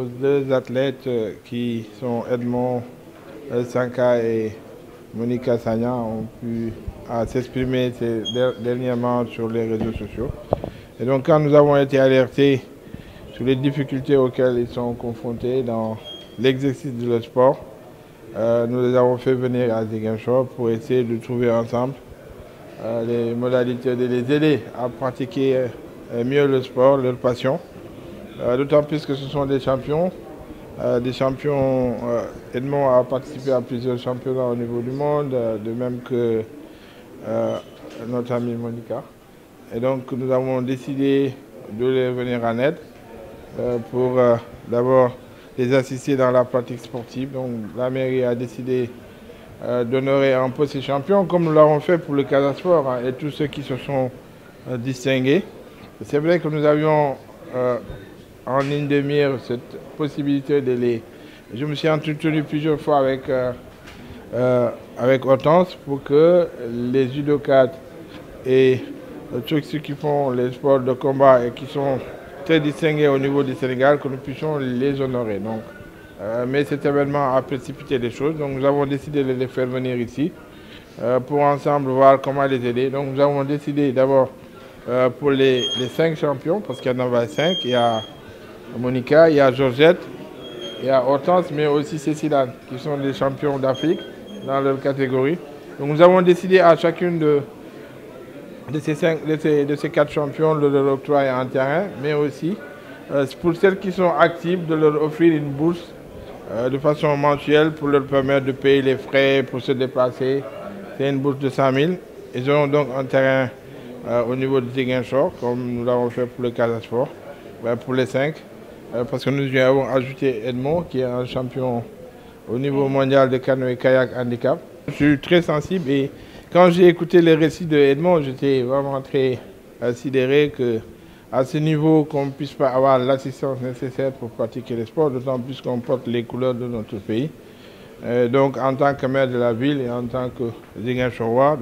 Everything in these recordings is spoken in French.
nos deux athlètes qui sont Edmond Sanka et Monica Sagna ont pu s'exprimer dernièrement sur les réseaux sociaux. Et donc quand nous avons été alertés sur les difficultés auxquelles ils sont confrontés dans l'exercice de leur sport, nous les avons fait venir à Ziguinchor pour essayer de trouver ensemble les modalités de les aider à pratiquer mieux le sport, leur passion. D'autant plus que ce sont des champions. Edmond a participé à plusieurs championnats au niveau du monde, de même que notre amie Monica. Et donc nous avons décidé de les venir en aide pour d'abord les assister dans la pratique sportive. Donc la mairie a décidé d'honorer un peu ces champions, comme nous l'avons fait pour le Casa Sport et tous ceux qui se sont distingués. C'est vrai que nous avions en ligne de mire cette possibilité de les... Je me suis entretenu plusieurs fois avec Hortense pour que les judokas et tous ceux qui font les sports de combat et qui sont très distingués au niveau du Sénégal, que nous puissions les honorer. Donc, mais cet événement a précipité les choses, donc nous avons décidé de les faire venir ici pour ensemble voir comment les aider. Donc nous avons décidé d'abord pour les 5 champions, parce qu'il y en avait 5, il y a Monica, il y a Georgette, il y a Hortense, mais aussi Cécilane, qui sont les champions d'Afrique dans leur catégorie. Donc nous avons décidé à chacune de ces 4 champions de leur octroyer un terrain, mais aussi pour celles qui sont actives de leur offrir une bourse de façon mensuelle pour leur permettre de payer les frais pour se déplacer. C'est une bourse de 100 000. Ils auront donc un terrain au niveau de Ziguinchor, comme nous l'avons fait pour le Casa Sport, pour les 5. Parce que nous y avons ajouté Edmond, qui est un champion au niveau mondial de canoë-kayak handicap. Je suis très sensible et quand j'ai écouté les récits de Edmond, j'étais vraiment très sidéré qu'à ce niveau, qu'on ne puisse pas avoir l'assistance nécessaire pour pratiquer le sport, d'autant plus qu'on porte les couleurs de notre pays. Donc en tant que maire de la ville et en tant que Ziguinchorois,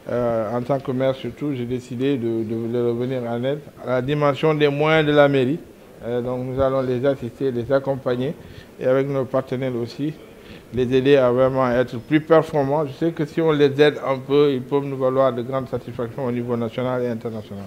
en tant que maire surtout, j'ai décidé de revenir en aide à la dimension des moyens de la mairie. Donc nous allons les assister, les accompagner et avec nos partenaires aussi, les aider à vraiment être plus performants. Je sais que si on les aide un peu, ils peuvent nous valoir de grandes satisfactions au niveau national et international.